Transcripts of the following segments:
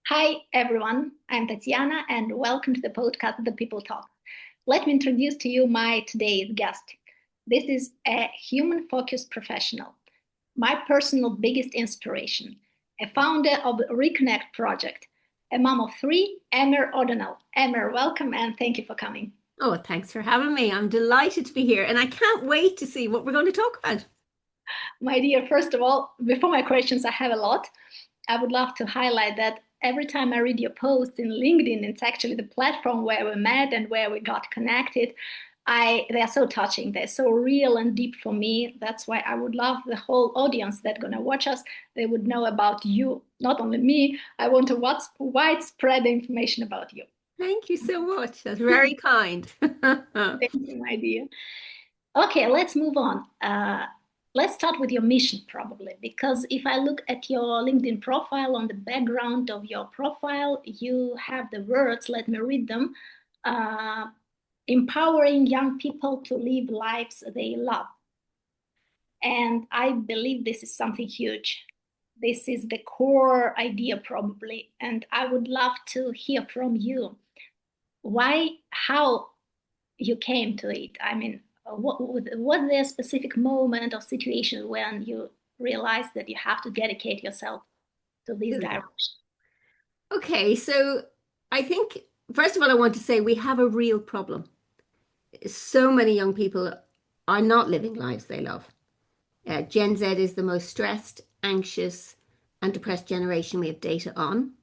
Hi, everyone. I'm Tatiana, and welcome to the podcast, The People Talk. Let me introduce to you my today's guest. This is a human focused professional, my personal biggest inspiration, a founder of the Reconnect project, a mom of three, Emer O'Donnell. Emer, welcome and thank you for coming. Oh, thanks for having me. I'm delighted to be here and I can't wait to see what we're going to talk about. My dear, first of all, before my questions, I have a lot. I would love to highlight that every time I read your posts in LinkedIn, it's actually the platform where we met and where we got connected. They are so touching. They're so real and deep for me. That's why I would love the whole audience that's gonna watch us. They would know about you, not only me. I want to widespread information about you. Thank you so much. That's very kind. Thank you, my dear. Okay, let's move on. Let's start with your mission, probably, because if I look at your LinkedIn profile, on the background of your profile, you have the words, let me read them, uh, empowering young people to live lives they love. And I believe this is something huge. This is the core idea, probably. And I would love to hear from you. Why, how you came to it? I mean, was there a specific moment or situation when you realized that you have to dedicate yourself to this Yeah. direction? Okay, so I think, first of all, I want to say we have a real problem. So many young people are not living lives they love. Gen Z is the most stressed, anxious, and depressed generation we have data on.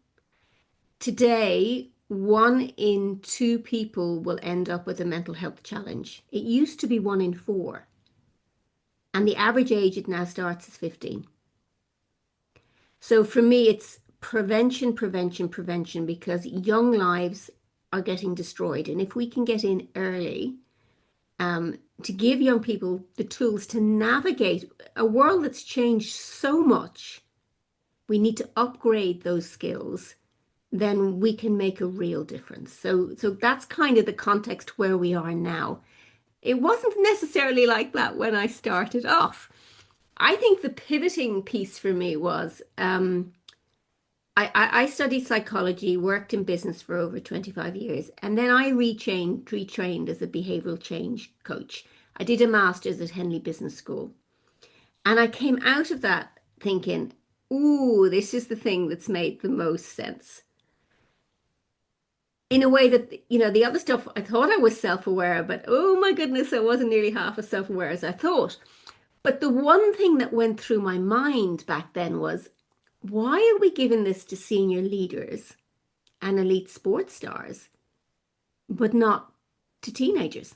Today, one in two people will end up with a mental health challenge. It used to be one in four. And the average age it now starts is 15. So for me, it's prevention, prevention, prevention, because young lives are getting destroyed. And if we can get in early, to give young people the tools to navigate a world that's changed so much, we need to upgrade those skills, then we can make a real difference. So that's kind of the context where we are now. It wasn't necessarily like that when I started off. I think the pivoting piece for me was I studied psychology, worked in business for over 25 years, and then I retrained as a behavioral change coach. I did a master's at Henley Business School. And I came out of that thinking, ooh, this is the thing that's made the most sense. In a way that, the other stuff I thought I was self-aware, but oh my goodness, I wasn't nearly half as self-aware as I thought. But the one thing that went through my mind back then was, why are we giving this to senior leaders and elite sports stars, but not to teenagers?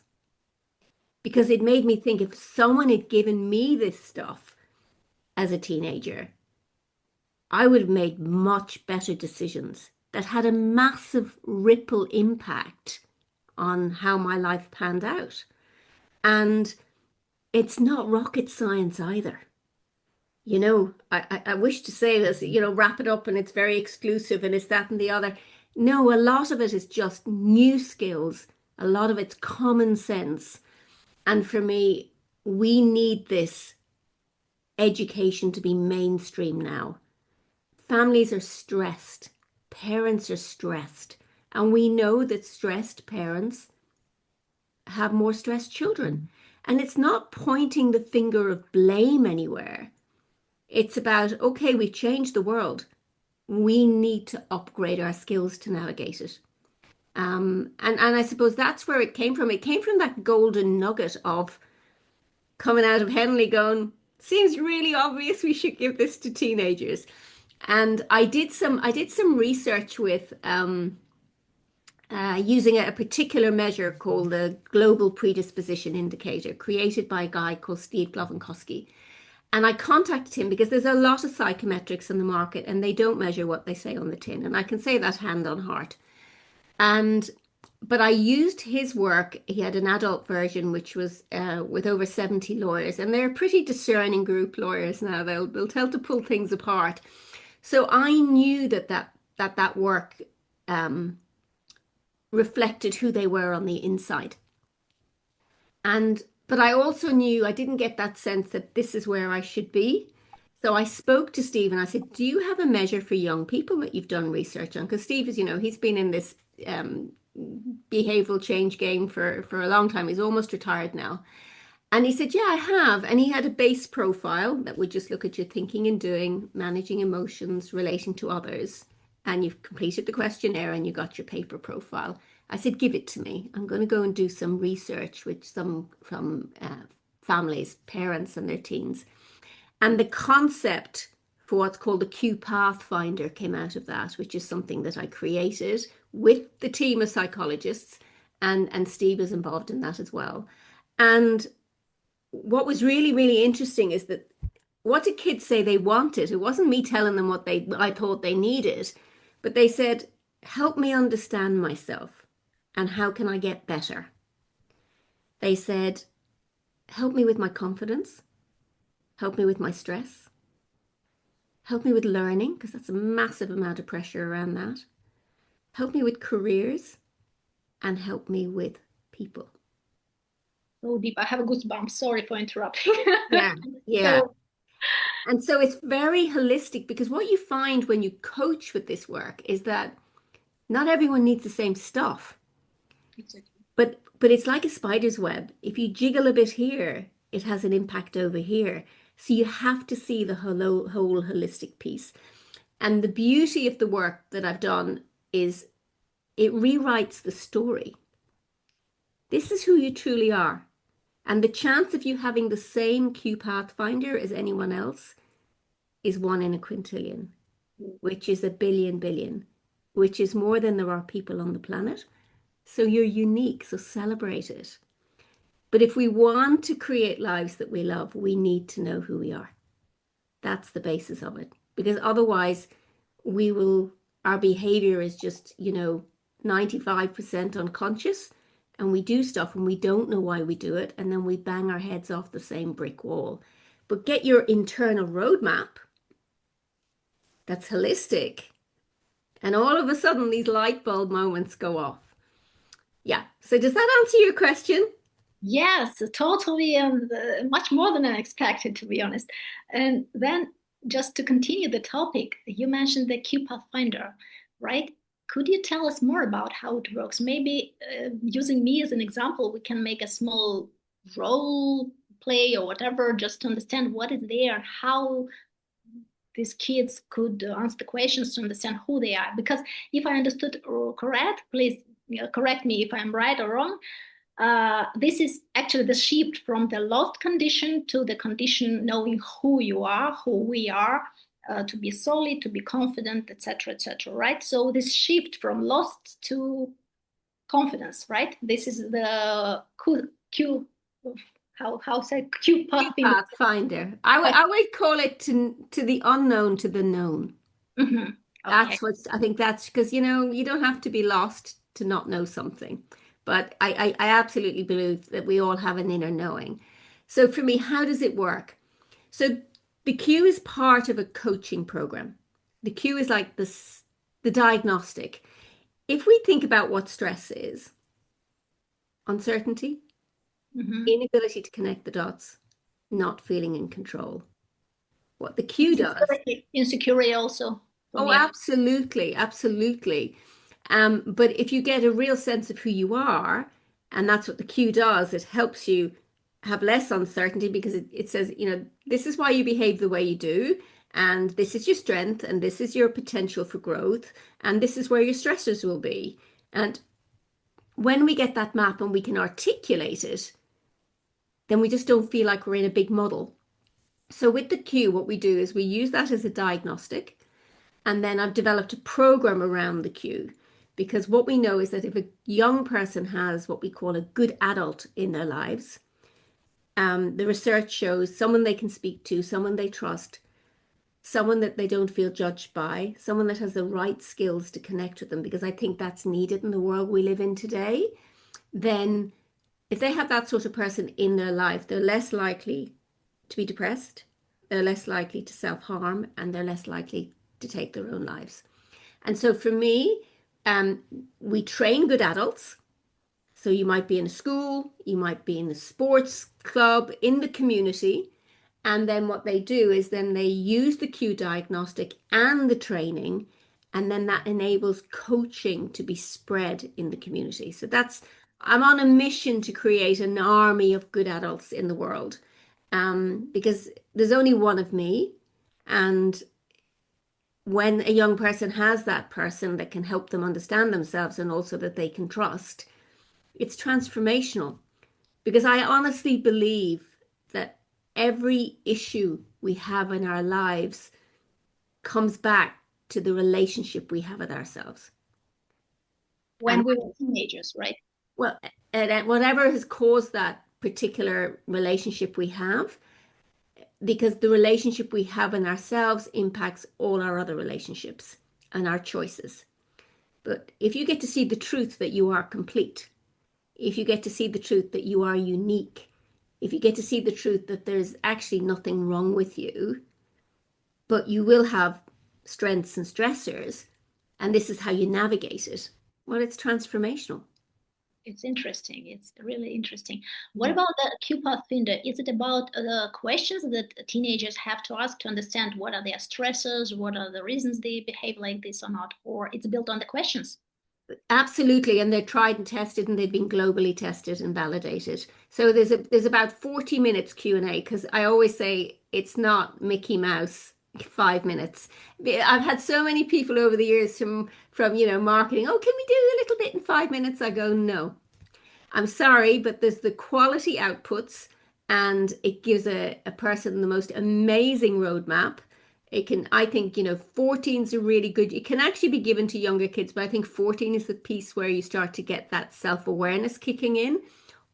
Because it made me think if someone had given me this stuff as a teenager, I would have made much better decisions that had a massive ripple impact on how my life panned out. And it's not rocket science either. I wish to say this, wrap it up and it's very exclusive and it's that and the other. No, a lot of it is just new skills. A lot of it's common sense. And for me, we need this education to be mainstream now. Families are stressed, parents are stressed, and we know that stressed parents have more stressed children. And it's not pointing the finger of blame anywhere. It's about, okay, we've changed the world. We need to upgrade our skills to navigate it. And I suppose that's where it came from. It came from that golden nugget of coming out of Henley going, seems really obvious we should give this to teenagers. And I did some research with using a particular measure called the Global Predisposition Indicator, created by a guy called Steve Glovenkowski. And I contacted him because there's a lot of psychometrics in the market and they don't measure what they say on the tin. And I can say that hand on heart. And but I used his work. He had an adult version, which was with over 70 lawyers, and they're a pretty discerning group, lawyers now. They'll tell to pull things apart. So I knew that work um, reflected who they were on the inside. And but I also knew I didn't get that sense that this is where I should be. So I spoke to Steve and I said, do you have a measure for young people that you've done research on? Because Steve is, he's been in this um, behavioral change game for a long time. He's almost retired now. And he said, yeah, I have. And he had a base profile that would just look at your thinking and doing, managing emotions, relating to others. And you've completed the questionnaire and you got your paper profile. I said, give it to me. I'm going to go and do some research with some from families, parents and their teens. And the concept for what's called the Q Pathfinder came out of that, which is something that I created with the team of psychologists, and Steve is involved in that as well. And what was really, really interesting is that what did kids say they wanted? It wasn't me telling them what I thought they needed, but they said, help me understand myself and how can I get better? They said, help me with my confidence, help me with my stress, help me with learning, because that's a massive amount of pressure around that. Help me with careers and help me with people. Oh, deep. I have a goosebump. Sorry for interrupting. Yeah, yeah. So, And so it's very holistic because what you find when you coach with this work is that not everyone needs the same stuff. exactly. But it's like a spider's web. If you jiggle a bit here, it has an impact over here. So you have to see the whole holistic piece. And the beauty of the work that I've done is it rewrites the story. This is who you truly are. And the chance of you having the same Q Pathfinder as anyone else is one in a quintillion, which is a billion, which is more than there are people on the planet. So you're unique, so celebrate it. But if we want to create lives that we love, we need to know who we are. That's the basis of it. Because otherwise, our behavior is just, 95% unconscious. And we do stuff and we don't know why we do it. And then we bang our heads off the same brick wall. But get your internal roadmap that's holistic. And all of a sudden, these light bulb moments go off. Yeah. So does that answer your question? Yes, totally, and much more than I expected, to be honest. And then, just to continue the topic, you mentioned the Q Pathfinder, right? Could you tell us more about how it works? Maybe using me as an example, we can make a small role play or whatever, just to understand what is there, how these kids could answer the questions to understand who they are. Because if I understood correct, please correct me if I'm right or wrong. This is actually the shift from the lost condition to the condition knowing who you are, who we are, to be solid, to be confident, etc., right? So this shift from lost to confidence, right? This is the Q how say Q Q pathing. Pathfinder. I would call it to the unknown to the known. Mm-hmm. Okay. That's what's, I think that's because, you don't have to be lost to not know something. But I absolutely believe that we all have an inner knowing. So for me, how does it work? So the Q is part of a coaching program. The Q is like the diagnostic. If we think about what stress is, uncertainty, Mm-hmm. inability to connect the dots, not feeling in control. What the Q does. Insecurity also for Oh, me. absolutely, absolutely. But if you get a real sense of who you are, and that's what the Q does, it helps you have less uncertainty because it says, this is why you behave the way you do, and this is your strength, and this is your potential for growth, and this is where your stressors will be. And when we get that map and we can articulate it, then we just don't feel like we're in a big muddle. So with the Q, what we do is we use that as a diagnostic. And then I've developed a program around the Q because what we know is that if a young person has what we call a good adult in their lives, the research shows someone they can speak to, someone they trust, someone that they don't feel judged by, someone that has the right skills to connect with them, because I think that's needed in the world we live in today. Then if they have that sort of person in their life, they're less likely to be depressed, they're less likely to self-harm, and they're less likely to take their own lives. And so for me, we train good adults. So you might be in a school, you might be in a sports club, in the community, And then what they do is then they use the Q diagnostic and the training, and then that enables coaching to be spread in the community. So I'm on a mission to create an army of good adults in the world, because there's only one of me. And when a young person has that person that can help them understand themselves and also that they can trust, it's transformational. Because I honestly believe that every issue we have in our lives comes back to the relationship we have with ourselves. When And we were teenagers, right? well, and whatever has caused that particular relationship we have, because the relationship we have in ourselves impacts all our other relationships and our choices. But if you get to see the truth that you are complete, if you get to see the truth that you are unique, if you get to see the truth that there's actually nothing wrong with you, but you will have strengths and stressors, and this is how you navigate it, well, it's transformational. It's interesting. It's really interesting. What Yeah. about the Q Pathfinder? Is it about the questions that teenagers have to ask to understand what are their stressors, what are the reasons they behave like this or not, or it's built on the questions? Absolutely, and they're tried and tested, and they've been globally tested and validated. So there's about 40 minutes Q&A, because I always say it's not Mickey Mouse 5 minutes. I've had so many people over the years from marketing. Oh, can we do a little bit in 5 minutes? I go, no. I'm sorry, but there's the quality outputs, and it gives a person the most amazing roadmap. It can, I think, 14 is a really good, it can actually be given to younger kids, but I think 14 is the piece where you start to get that self-awareness kicking in,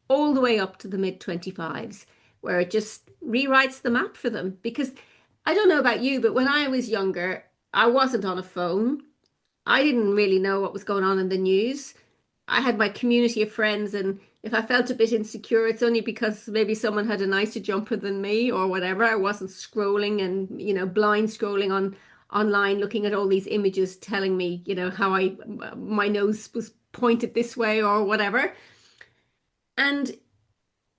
all the way up to the mid 25s, where it just rewrites the map for them. Because I don't know about you, but when I was younger, I wasn't on a phone. I didn't really know what was going on in the news. I had my community of friends, and if I felt a bit insecure, it's only because maybe someone had a nicer jumper than me or whatever. I wasn't scrolling and, blind scrolling online, looking at all these images telling me, how my nose was pointed this way or whatever. And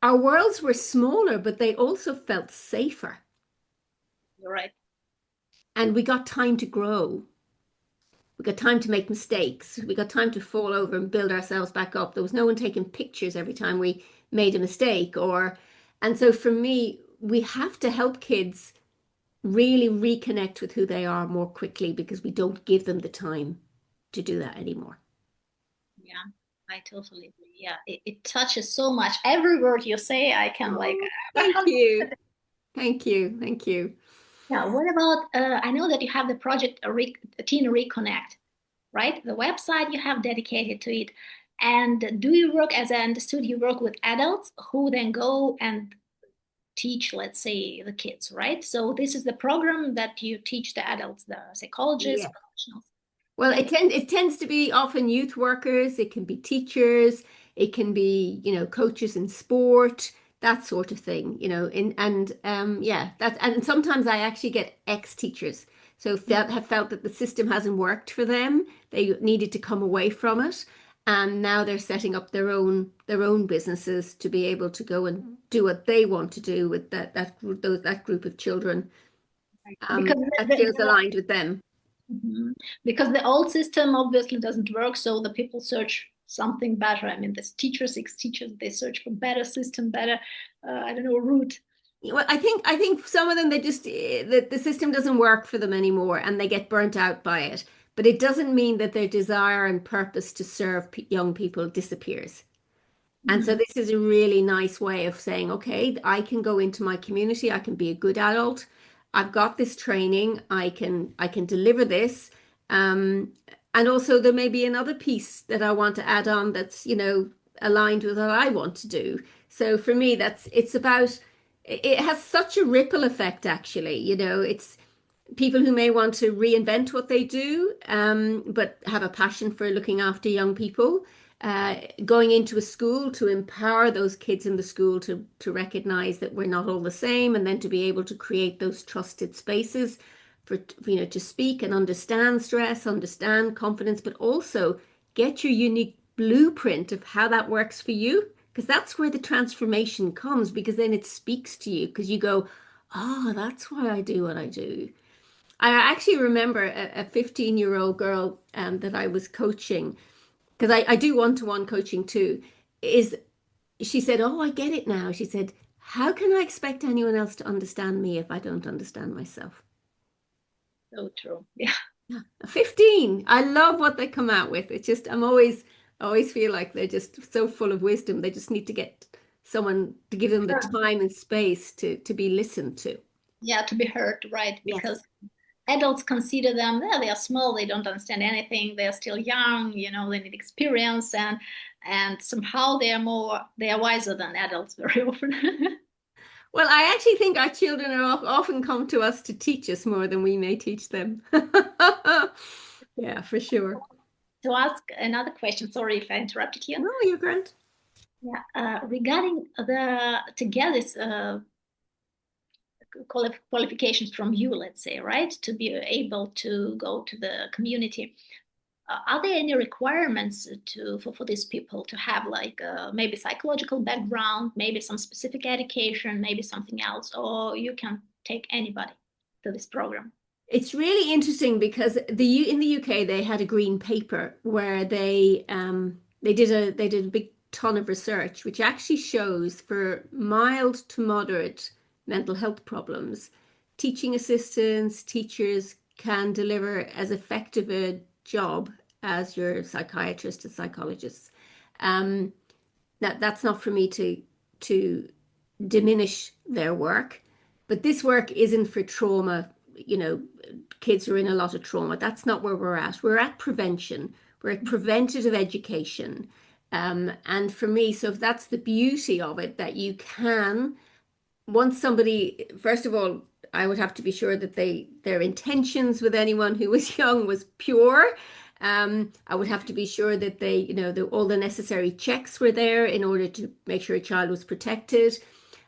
our worlds were smaller, but they also felt safer. You're right. And we got time to grow. We got time to make mistakes. We got time to fall over and build ourselves back up. There was no one taking pictures every time we made a mistake and so for me, we have to help kids really reconnect with who they are more quickly, because we don't give them the time to do that anymore. Yeah, I totally agree. Yeah, it touches so much. Every word you say, I can like Oh, thank you. Thank you. Thank you. Yeah, what about, I know that you have the project Teen Reconnect, right? The website you have dedicated to it. And do you work, as I understood, you work with adults who then go and teach, let's say, the kids, right? So this is the program that you teach the adults, the psychologists, Yeah. professionals. Well, Yeah, it tends to be often youth workers, it can be teachers, it can be, coaches in sport, that sort of thing, yeah, that and sometimes I actually get ex-teachers. So that have felt that the system hasn't worked for them, they needed to come away from it, and now they're setting up their own businesses to be able to go and do what they want to do with that group of children. because That feels aligned with them. Mhm. Because the old system obviously doesn't work, so the people search something better. I mean, there's teachers, ex-teachers, they search for better system, better, I don't know, route. Well, I think some of them, they just the system doesn't work for them anymore, and they get burnt out by it. But it doesn't mean that their desire and purpose to serve young people disappears. And so Mhm. this is a really nice way of saying, okay, I can go into my community, I can be a good adult. I've got this training, I can deliver this. Um, and also there may be another piece that I want to add on that's, aligned with what I want to do. So for me, it's about, it has such a ripple effect, actually. It's people who may want to reinvent what they do, but have a passion for looking after young people, going into a school to empower those kids in the school to recognize that we're not all the same, and then to be able to create those trusted spaces for to speak and understand stress, understand confidence, but also get your unique blueprint of how that works for you, because that's where the transformation comes, because then it speaks to you, because you go, oh, that's why I do what I do. I actually remember a 15-year-old girl that I was coaching, because I do one-to-one coaching too, is she said, "Oh, I get it now." She said, "How can I expect anyone else to understand me if I don't understand myself?" So true. Yeah. Yeah. 15. I love what they come out with. It's just I always feel like they're just so full of wisdom. They just need to get someone to give them the Sure. time and space to be listened to. Yeah, to be heard, right? Yes. Because adults consider them, yeah, they are small, they don't understand anything, they're still young, they need experience, and somehow they are wiser than adults very often. Well, I actually think our children are often come to us to teach us more than we may teach them. Yeah, for sure. To ask another question, sorry if I interrupted you. No, you're grand. Yeah, regarding the to get this qualifications from you, let's say, right, to be able to go to the community. Are there any requirements for these people to have like maybe psychological background, maybe some specific education, maybe something else, or you can take anybody to this program? It's really interesting because in the UK they had a green paper where they did a big ton of research which actually shows for mild to moderate mental health problems, teaching assistants, teachers can deliver as effective a job as your psychiatrist and psychologists. Um, that's not for me to diminish their work, but this work isn't for trauma, kids who are in a lot of trauma. That's not where we're at. We're at prevention. We're at preventative education. And for me, so that's the beauty of it, that you can, once somebody, first of all, I would have to be sure that their intentions with anyone who was young was pure. I would have to be sure that all the necessary checks were there in order to make sure a child was protected.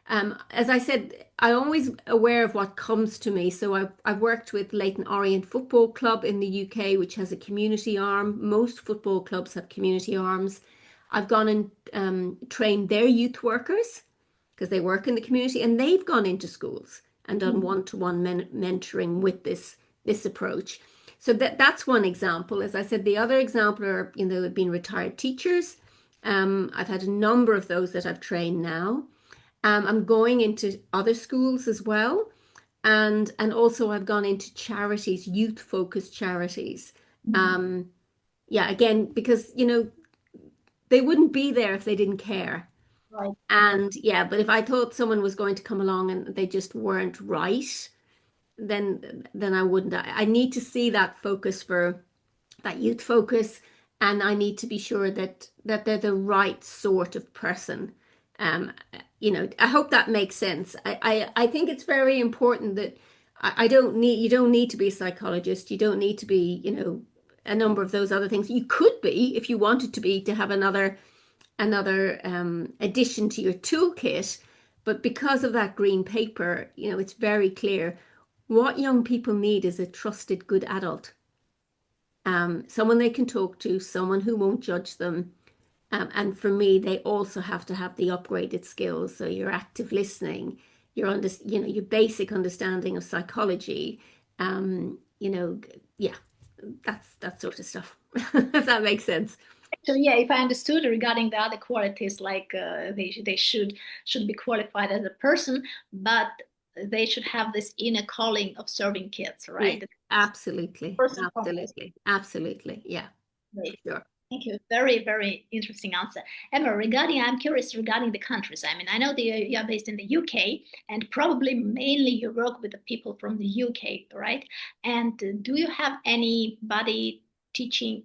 As I said, I'm always aware of what comes to me. So I've worked with Leighton Orient Football Club in the UK, which has a community arm. Most football clubs have community arms. I've gone and trained their youth workers because they work in the community, and they've gone into schools and done Mhm. one-to-one mentoring with this approach. So that's one example. As I said, the other example are, being retired teachers. I've had a number of those that I've trained now. I'm going into other schools as well, and also I've gone into charities, youth focused charities. Mhm. Um, yeah, again, because they wouldn't be there if they didn't care. Right. Right. And yeah, but if I thought someone was going to come along and they just weren't right, then I wouldn't. I need to see that focus for that youth focus, and I need to be sure that they're the right sort of person. Um, I hope that makes sense. I think it's very important that I don't need you don't need to be a psychologist. You don't need to be, a number of those other things. You could be if you wanted to be, to have another addition to your toolkit. But because of that green paper, it's very clear what young people need is a trusted, good adult, someone they can talk to, someone who won't judge them. And for me, they also have to have the upgraded skills. So your active listening, your basic understanding of psychology, yeah, that's that sort of stuff. If that makes sense. So yeah, if I understood regarding the other qualities, like they should be qualified as a person, but they should have this inner calling of serving kids, Yeah, right? absolutely, First and foremost. absolutely, absolutely. Yeah, for Great. sure. Thank you. Very, very interesting answer. Emma, I'm curious regarding the countries. I mean, I know that you are based in the UK, and probably mainly you work with the people from the UK, right? And do you have anybody teaching,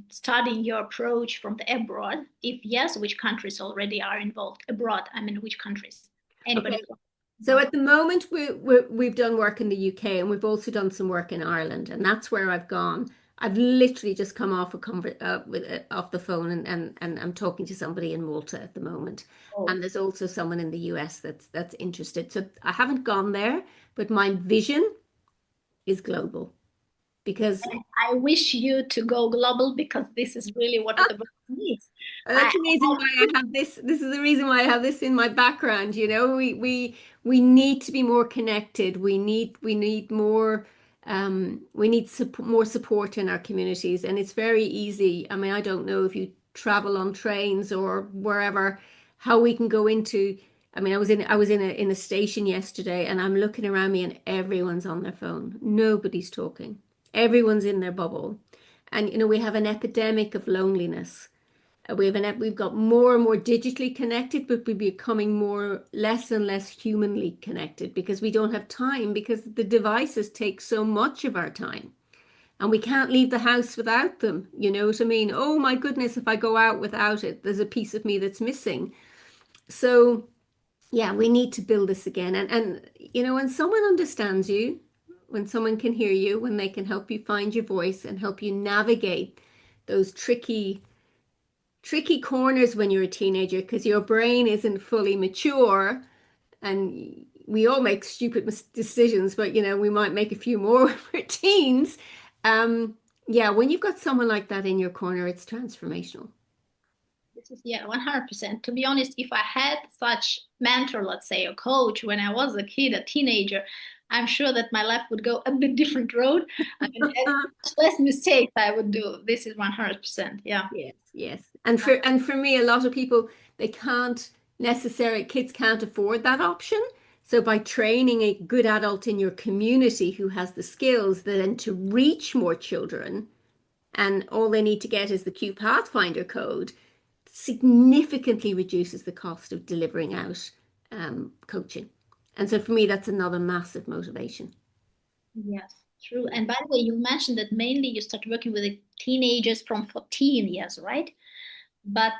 studying your approach from the abroad? If yes, which countries already are involved abroad? I mean, which countries? Anybody Okay. from? So at the moment, we've done work in the UK, and we've also done some work in Ireland, and that's where I've gone. I've literally just come off off the phone, and I'm talking to somebody in Malta at the moment, Oh, and there's also someone in the US that's interested. So I haven't gone there, but my vision is global. because I wish you to go global because this is really what the world needs. I, that's the reason why I have this. This is the reason why I have this in my background. You know, we need to be more connected. We need more we need more support in our communities, and it's very easy. I mean, I don't know if you travel on trains or wherever, how we can go into. I mean, I was in a station yesterday, and I'm looking around me, and everyone's on their phone. Nobody's talking. Everyone's in their bubble, and you know, we have an epidemic of loneliness. We've got more and more digitally connected, but we're becoming more less and less humanly connected because we don't have time because the devices take so much of our time. And we can't leave the house without them. You know what I mean? Oh my goodness, if I go out without it, there's a piece of me that's missing. So yeah, we need to build this again. And you know, when someone understands you, when someone can hear you, when they can help you find your voice and help you navigate those tricky corners when you're a teenager because your brain isn't fully mature, and we all make stupid decisions, but you know, we might make a few more when we're teens. Um, yeah, when you've got someone like that in your corner, it's transformational. this is, yeah, 100%. To be honest, if I had such mentor, let's say a coach when I was a kid, a teenager, I'm sure that my life would go a bit different road. I mean, as less mistakes I would do. This is 100%. Yeah. Yes, yes. And for me, a lot of people, they can't necessarily, kids can't afford that option. So by training a good adult in your community who has the skills then to reach more children, and all they need to get is the Q Pathfinder code, significantly reduces the cost of delivering out coaching. And so for me, that's another massive motivation. Yes, true. And by the way, you mentioned that mainly you start working with the teenagers from 14 years, right? But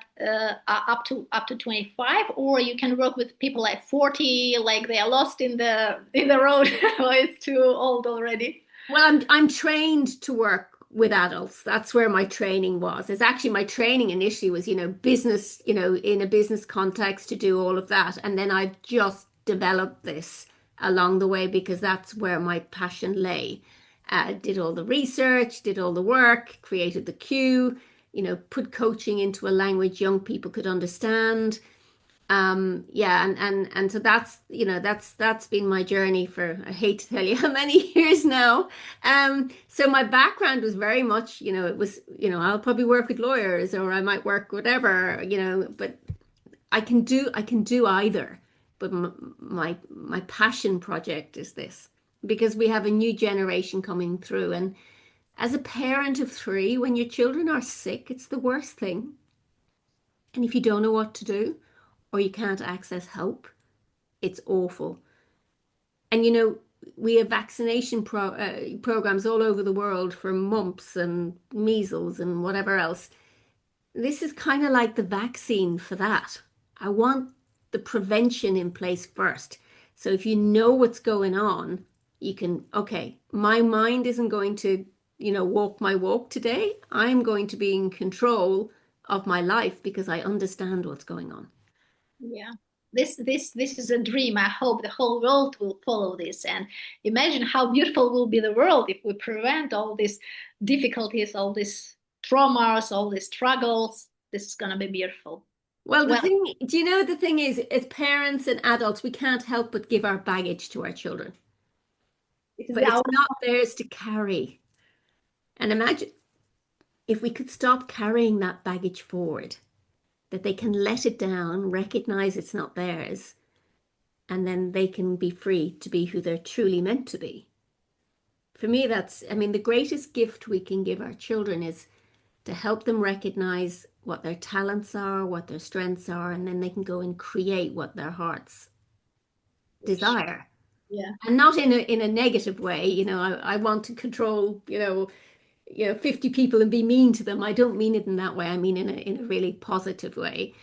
up to 25, or you can work with people like 40, like they are lost in the road, or it's too old already. Well, I'm trained to work with adults. That's where my training was. It's actually my training initially was, you know, business, you know, in a business context to do all of that. And then I just developed this along the way because that's where my passion lay. Did all the research, did all the work, created the Q, you know, put coaching into a language young people could understand. Yeah, and so that's, you know, that's been my journey for, I hate to tell you how many years now. So my background was very much, you know, it was, you know, I'll probably work with lawyers or I might work whatever, you know, but I can do either. But my passion project is this because we have a new generation coming through, and as a parent of three, when your children are sick, it's the worst thing. And if you don't know what to do or you can't access help, it's awful. And you know, we have vaccination programs all over the world for mumps and measles and whatever else. This is kind of like the vaccine for that. I want the prevention in place first. So if you know what's going on, you can, okay, my mind isn't going to, you know, walk my walk today. I'm going to be in control of my life because I understand what's going on. Yeah. This is a dream. I hope the whole world will follow this. And imagine how beautiful will be the world if we prevent all these difficulties, all these traumas, all these struggles. This is gonna be beautiful. Well, the Well, thing, do you know the thing is, as parents and adults, we can't help but give our baggage to our children, it is but it's our not theirs to carry. And imagine if we could stop carrying that baggage forward, that they can let it down, recognize it's not theirs, and then they can be free to be who they're truly meant to be. For me, that's, I mean, the greatest gift we can give our children is to help them recognize what their talents are, what their strengths are, and then they can go and create what their hearts wish. desire. Yeah. And not in a negative way. You know, I want to control, you know, 50 people and be mean to them. I don't mean it in that way. I mean in a really positive way.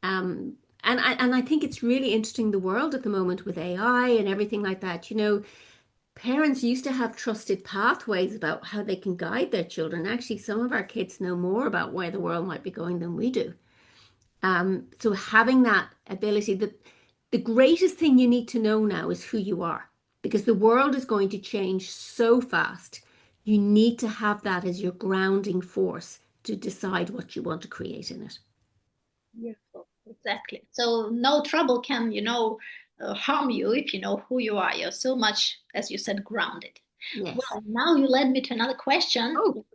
Um, and I think it's really interesting the world at the moment with AI and everything like that. You know, parents used to have trusted pathways about how they can guide their children. Actually, some of our kids know more about where the world might be going than we do. So having that ability, the greatest thing you need to know now is who you are, because the world is going to change so fast. You need to have that as your grounding force to decide what you want to create in it. Beautiful. Exactly. So no trouble can, harm you if you know who you are. You're so much, as you said, grounded. Yes. Well, now you led me to another question Oh,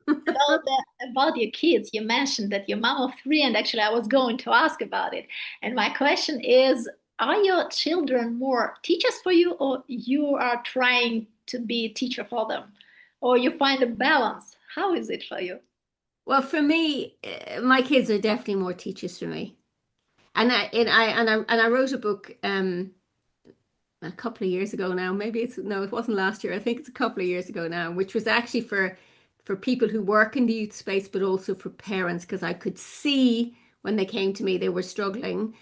about your kids. You mentioned that you're mom of three, and actually, I was going to ask about it. And my question is, are your children more teachers for you, or you are trying to be a teacher for them, or you find a balance? How is it for you? well, for me, my kids are definitely more teachers for me. And I wrote a book a couple of years ago now. Maybe it's no, it wasn't last year. I think it's a couple of years ago now, which was actually for people who work in the youth space, but also for parents, because I could see when they came to me they were struggling.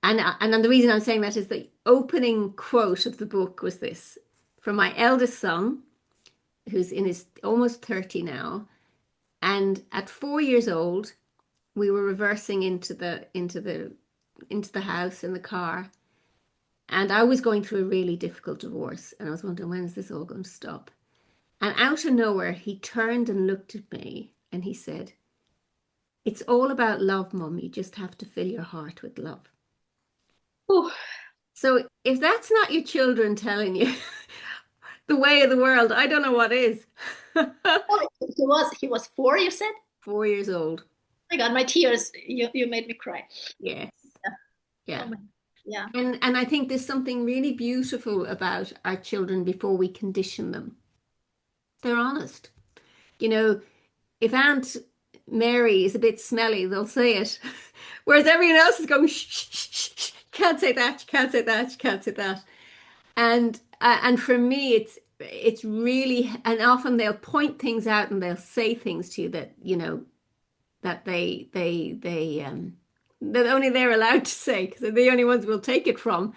And the reason I'm saying that is the opening quote of the book was this from my eldest son, who's in his almost 30 now. And at 4 years old, we were reversing into the house in the car. And I was going through a really difficult divorce. And I was wondering, when is this all going to stop? And out of nowhere, he turned and looked at me and he said, "It's all about love, Mum. You just have to fill your heart with love." Ooh. So if that's not your children telling you the way of the world, I don't know what is. Oh, he was 4, you said? 4 years old. My God, my tears. You made me cry. Yes. Yeah. Oh Yeah. my, yeah. And I think there's something really beautiful about our children before we condition them. They're honest. You know, if Aunt Mary is a bit smelly, they'll say it. Whereas everyone else is going, shh, shh, shh, shh, you can't say that, you can't say that, you can't say that. And for me, it's really, and often they'll point things out and they'll say things to you that, that that only they're allowed to say because they're the only ones we'll take it from.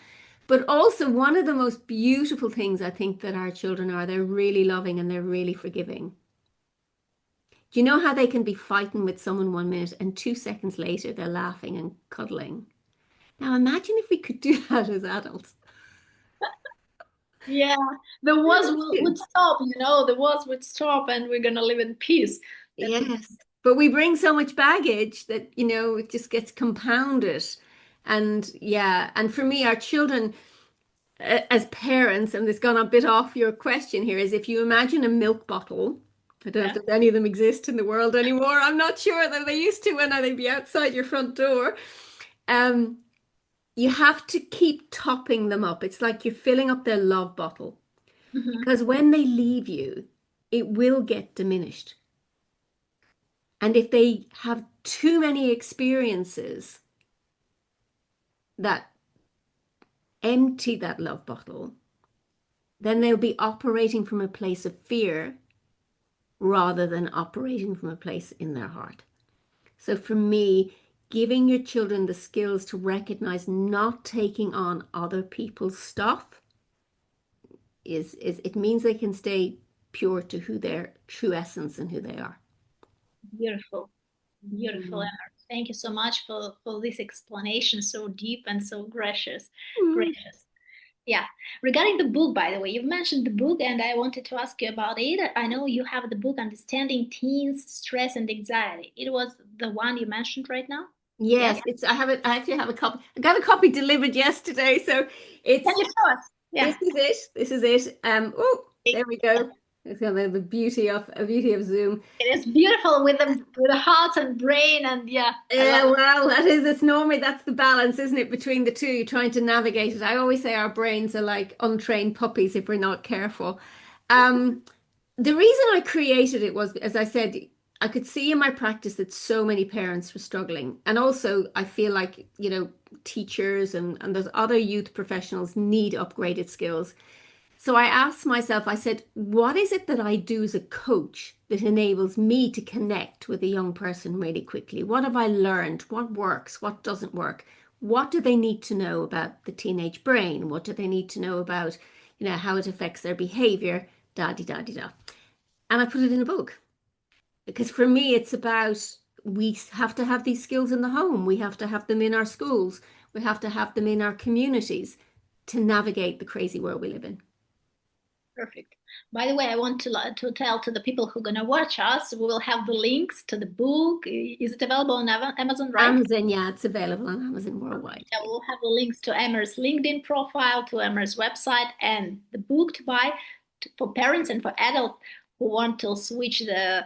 But also one of the most beautiful things I think that our children are, they're really loving and they're really forgiving. Do you know how they can be fighting with someone 1 minute and 2 seconds later they're laughing and cuddling? Now imagine if we could do that as adults. Yeah. The wars would stop, the wars would stop and we're gonna live in peace. That's a Yes. But we bring so much baggage that, it just gets compounded. And yeah, and for me, our children, as parents, and this gone a bit off your question here, is if you imagine a milk bottle, I don't know if yeah. there's any of them exist in the world anymore. I'm not sure that they used to when they'd be outside your front door. Um, you have to keep topping them up. It's like you're filling up their love bottle Mhm. because when they leave you, it will get diminished. And if they have too many experiences that empty that love bottle, then they'll be operating from a place of fear rather than operating from a place in their heart. So for me, giving your children the skills to recognize not taking on other people's stuff is it means they can stay pure to who their true essence and who they are. Beautiful. Beautiful, Mm. Emma. Thank you so much for this explanation, so deep and so gracious. Mm. Gracious. Yeah. Regarding the book, by the way, you've mentioned the book, and I wanted to ask you about it. I know you have the book Understanding Teens, Stress and Anxiety. It was the one you mentioned right now? Yes? Yes, it's I have it. I actually have a copy. I got a copy delivered yesterday, so Can it's you show us? this Yeah. is it. This is it. Oh, there we go. It's got the beauty of Zoom. It is beautiful with the heart and brain, and yeah, I love Yeah, it. well, it's normally that's the balance, isn't it, between the two, trying to navigate it. I always say our brains are like untrained puppies if we're not careful. Um, the reason I created it was, as I said, I could see in my practice that so many parents were struggling. And also I feel like, teachers and those other youth professionals need upgraded skills. So I asked myself, I said, what is it that I do as a coach that enables me to connect with a young person really quickly? What have I learned? What works? What doesn't work? What do they need to know about the teenage brain? What do they need to know about, how it affects their behavior? Da di da di da. And I put it in a book because for me, it's about we have to have these skills in the home. We have to have them in our schools. We have to have them in our communities to navigate the crazy world we live in. Perfect. By the way, I want to tell to the people who are gonna watch us, we will have the links to the book. Is it available on Amazon, right? Amazon, yeah, it's available on Amazon worldwide. Yeah, we'll have the links to Emer's LinkedIn profile, to Emer's website, and the book to buy for parents and for adults who want to switch the,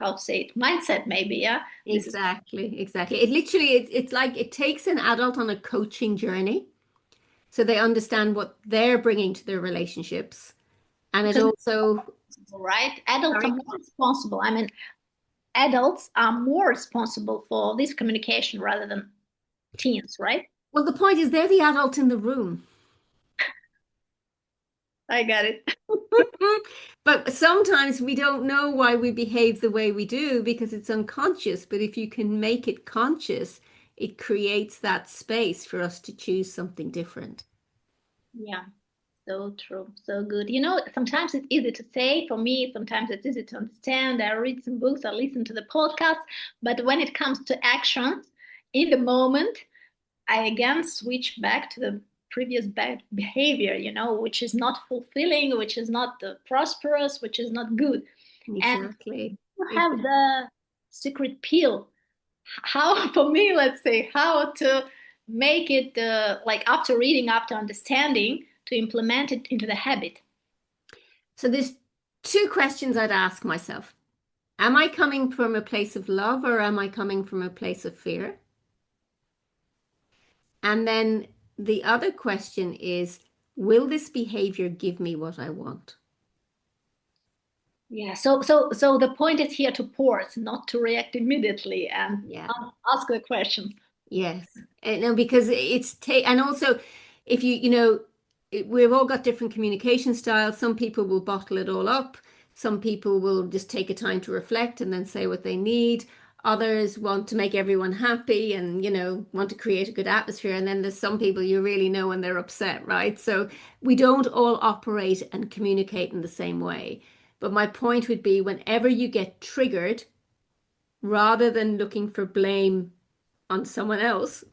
how to say it, mindset maybe. Yeah, this is, Exactly, exactly. It literally, it's like it takes an adult on a coaching journey so they understand what they're bringing to their relationships. And it because also, right, adults are sorry? more responsible. I mean, adults are more responsible for this communication rather than teens, right? Well, the point is they're the adult in the room. I got it. But sometimes we don't know why we behave the way we do because it's unconscious. But if you can make it conscious, it creates that space for us to choose something different. Yeah, so true, so good. You know, sometimes it's easy to say. For me, sometimes it's easy to understand. I read some books, I listen to the podcasts, but when it comes to action, in the moment, I again switch back to the previous bad behavior, which is not fulfilling, which is not prosperous, which is not good. And Exactly. you have the secret pill. How, for me, let's say, how to make it like after reading, after understanding, to implement it into the habit. So there's two questions I'd ask myself. Am I coming from a place of love or am I coming from a place of fear? And then the other question is, will this behavior give me what I want? Yeah. So the point is here to pause, not to react immediately and Yeah. ask the question. Yes. No, because it's and also if we've all got different communication styles. Some people will bottle it all up. Some people will just take a time to reflect and then say what they need. Others want to make everyone happy and, want to create a good atmosphere. And then there's some people you really know when they're upset, right? So we don't all operate and communicate in the same way. But my point would be whenever you get triggered, rather than looking for blame on someone else,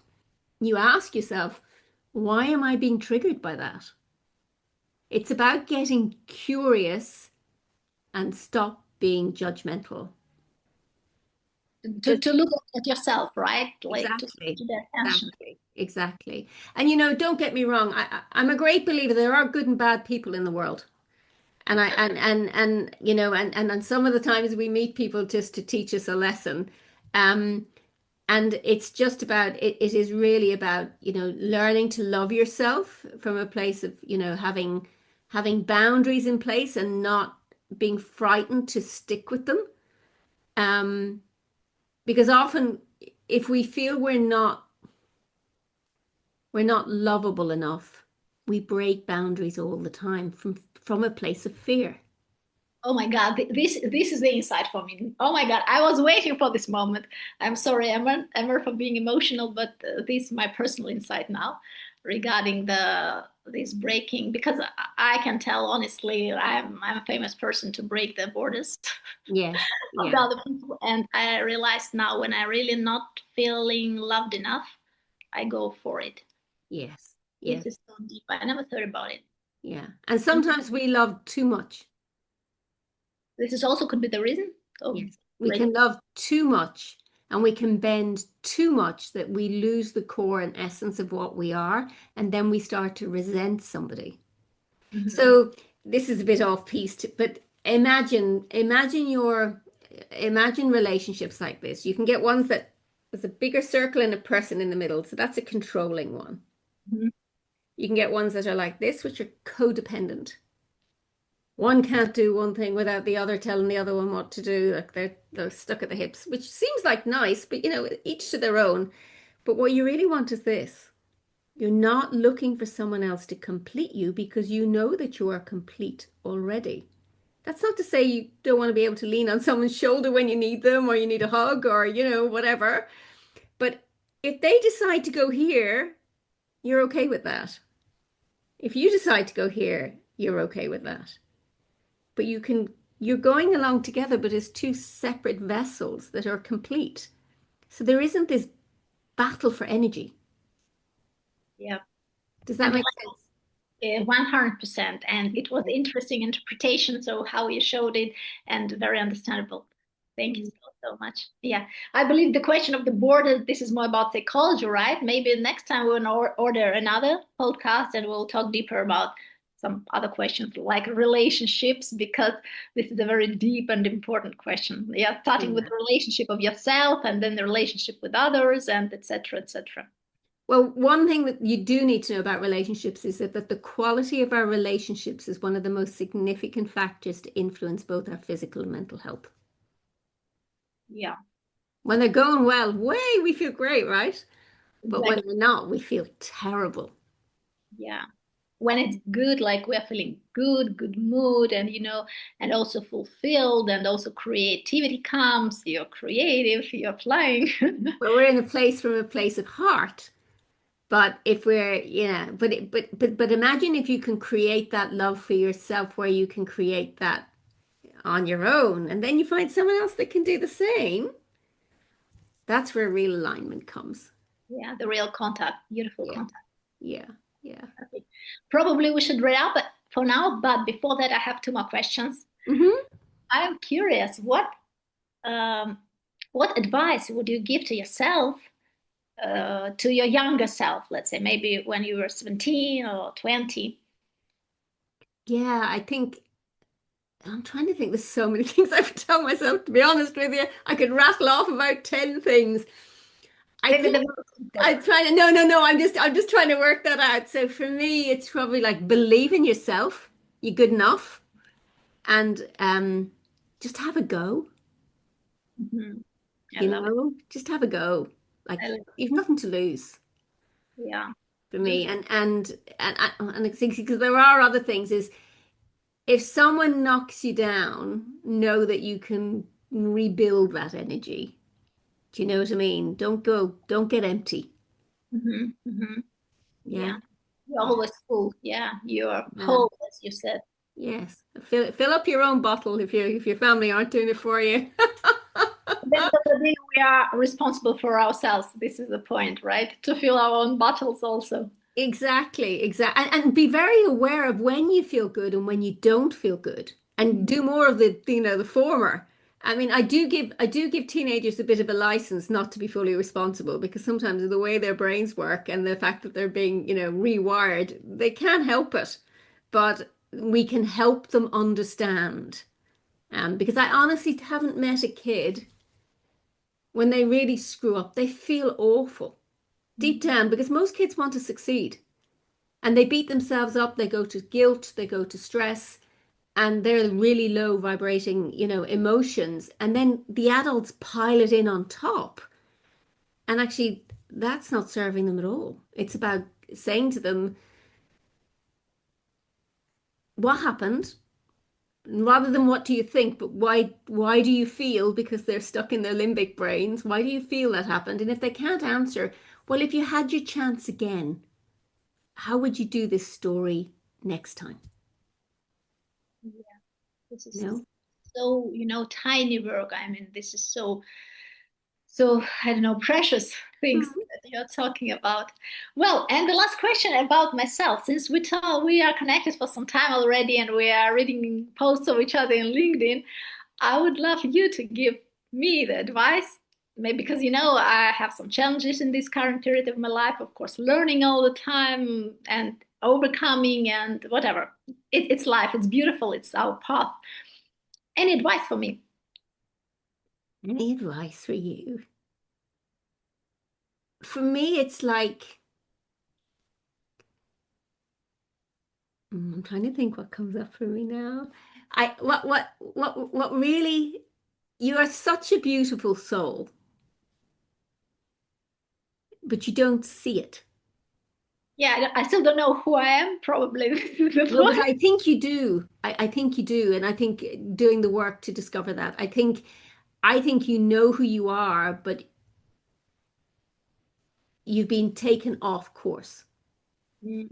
you ask yourself, why am I being triggered by that? It's about getting curious and stop being judgmental. To Because look at yourself, right? Like to exactly, the attention. exactly, exactly. And don't get me wrong, I'm a great believer there are good and bad people in the world. And I and some of the times we meet people just to teach us a lesson. Um, And it's just about it is really about, learning to love yourself from a place of, having boundaries in place and not being frightened to stick with them. Um, because often if we feel we're not lovable enough, we break boundaries all the time from a place of fear. Oh my God, this is the insight for me. Oh my God, I was waiting for this moment. I'm sorry, Emma, for being emotional, but this is my personal insight now regarding this breaking, because I can tell honestly, I'm a famous person to break the borders Yes, of the yeah, other people, and I realize now when I really not feeling loved enough, I go for it. yes, This yes, is so deep. I never thought about it. yeah. And And sometimes we love too much. this is also could be the reason of Yes, we break. can love too much and we can bend too much that we lose the core and essence of what we are, and then we start to resent somebody. Mhm. So this is a bit off piece, but imagine relationships like this. You can get ones that there's a bigger circle and a person in the middle, so that's a controlling one. Mhm. You can get ones that are like this, which are codependent. One can't do one thing without the other telling the other one what to do. Like they're stuck at the hips, which seems like nice, but each to their own. But what you really want is this. You're not looking for someone else to complete you because you know that you are complete already. That's not to say you don't want to be able to lean on someone's shoulder when you need them or you need a hug or, whatever. But if they decide to go here, you're okay with that. If you decide to go here, you're okay with that. But you're going along together, but as two separate vessels that are complete. So there isn't this battle for energy. Yeah. Does that And make sense? 100%. And it was interesting interpretation, so how you showed it, and very understandable. Thank you Mm. so much. Yeah, I believe the question of the board is this is more about psychology, right? Maybe next time we'll order another podcast and we'll talk deeper about some other questions like relationships, because this is a very deep and important question. Yeah, starting with Yeah. the relationship of yourself and then the relationship with others and etc. etc. Well, one thing that you do need to know about relationships is that the quality of our relationships is one of the most significant factors to influence both our physical and mental health. Yeah, When they're going well, way we feel great, right? But when exactly. they're not, we feel terrible. Yeah. When it's good, like we're feeling good, good mood, and and also fulfilled, and also creativity comes. You're creative, you're flying. But we're in a place from a place of heart. But if we're, yeah, but imagine if you can create that love for yourself where you can create that on your own, and then you find someone else that can do the same. That's where real alignment comes. Yeah, the real contact, beautiful Yeah, contact. yeah, yeah. Okay. Probably we should wrap up for now, but before that, I have two more questions. Hmm. I'm curious, um, what advice would you give to yourself, to your younger self, let's say maybe when you were 17 or 20? Yeah, I think I'm trying to think. There's so many things I would tell myself, to be honest with you. I could rattle off about 10 things. I Maybe think the most I'm important. trying to, no. I'm just trying to work that out. So for me, it's probably like believe in yourself. You're good enough. And just have a go, Mhm. I you love it. know, just have a go. Like I love it. you've nothing to lose Yeah. for me. Beautiful. And I think because there are other things is if someone knocks you down, know that you can rebuild that energy. Do you know what I mean? Don't get empty. Yeah, Yeah. You're yeah, always full. Yeah. You're yeah. whole, as you said. Yes. Fill up your own bottle if your family aren't doing it for you. At the end of the day, we are responsible for ourselves. This is the point, right? To fill our own bottles also. Exactly, exactly. And be very aware of when you feel good and when you don't feel good. And Mhm. do more of the former. I mean, I do give teenagers a bit of a license not to be fully responsible because sometimes of the way their brains work and the fact that they're being, rewired, they can't help it. But we can help them understand. Because I honestly haven't met a kid when they really screw up, they feel awful deep down because most kids want to succeed. And they beat themselves up, they go to guilt, they go to stress, and they're really low vibrating, emotions. And then the adults pile it in on top. And actually, that's not serving them at all. It's about saying to them, what happened? Rather than what do you think, but why do you feel? Because they're stuck in their limbic brains. Why do you feel that happened? And if they can't answer, well, if you had your chance again, how would you do this story next time? Yeah. This You is know? so, tiny work. I mean, this is so, I don't know, precious things Mhm. that you're talking about. Well, and the last question about myself, since we are connected for some time already and we are reading posts of each other in LinkedIn, I would love you to give me the advice. Maybe because I have some challenges in this current period of my life, of course, learning all the time and overcoming and whatever. It's life, it's beautiful, it's our path. Any advice for me? Any advice for you? For me, it's like I'm trying to think what comes up for me now. I what really you are such a beautiful soul, but you don't see it. Yeah, I still don't know who I am, probably. This is the No, but point. I think you do. I think you do, and I think doing the work to discover that. I think you know who you are, but you've been taken off course, Mm.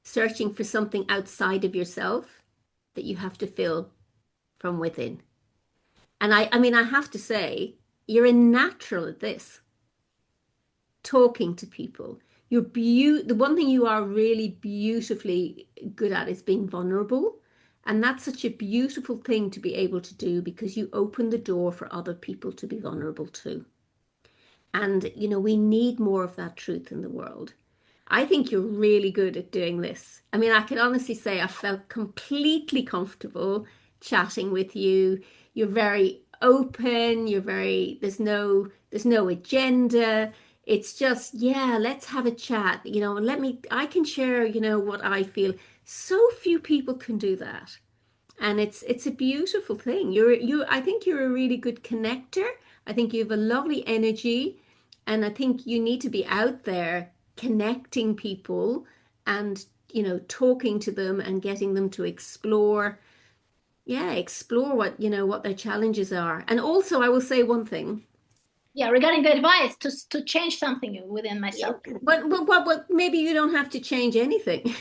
searching for something outside of yourself that you have to fill from within. And I mean, I have to say, you're a natural at this, talking to people, The one thing you are really beautifully good at is being vulnerable. And that's such a beautiful thing to be able to do because you open the door for other people to be vulnerable too. And, we need more of that truth in the world. I think you're really good at doing this. I mean, I can honestly say I felt completely comfortable chatting with you. You're very open, there's no agenda. It's just, yeah, let's have a chat. I can share, what I feel. So few people can do that. And it's a beautiful thing. I think you're a really good connector. I think you have a lovely energy, and I think you need to be out there connecting people and, talking to them and getting them to explore, yeah, explore what their challenges are. And also, I will say one thing. Yeah, regarding the advice to change something within Yeah, myself. but maybe you don't have to change anything.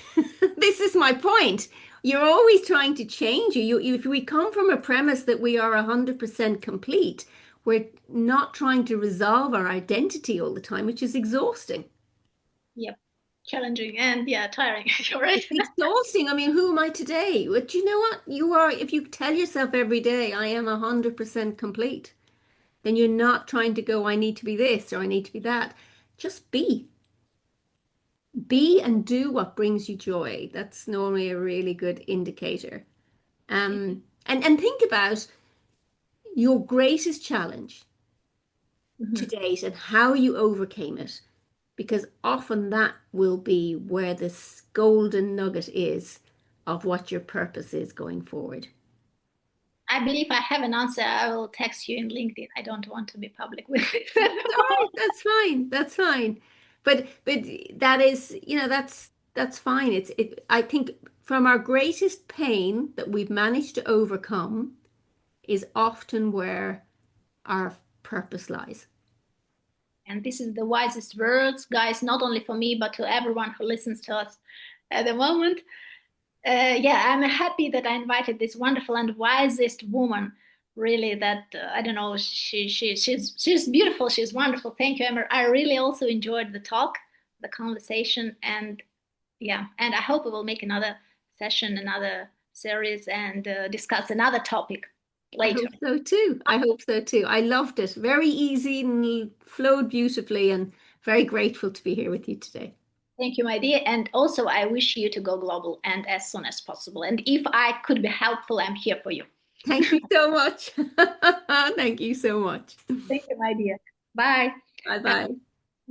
This is my point. You're always trying to change if we come from a premise that we are 100% complete, we're not trying to resolve our identity all the time, which is exhausting. Yep, challenging and yeah, tiring. You're right. It's exhausting. I mean, who am I today? But you know what? You are, if you tell yourself every day, I am 100% complete, then you're not trying to go, I need to be this or I need to be that. Just be. Be and do what brings you joy. That's normally a really good indicator. And think about your greatest challenge to Mhm. date and how you overcame it, because often that will be where this golden nugget is of what your purpose is going forward. I believe I have an answer. I will text you in LinkedIn. I don't want to be public with it. That's all right. That's fine. That's fine. But that is, that's fine. I think from our greatest pain that we've managed to overcome is often where our purpose lies. And this is the wisest words, guys, not only for me, but to everyone who listens to us at the moment. Yeah, I'm happy that I invited this wonderful and wisest woman. Really, that I don't know, she's beautiful. She's wonderful. Thank you, Emer. I really also enjoyed the talk, the conversation, and yeah, and I hope we will make another session, another series, and discuss another topic I later. hope so too. I hope so too. I loved it. Very easy and flowed beautifully, and very grateful to be here with you today. Thank you, my dear. And also, I wish you to go global and as soon as possible. And if I could be helpful, I'm here for you. Thank you so much. Thank you so much. Thank you, my dear. Bye. Bye bye.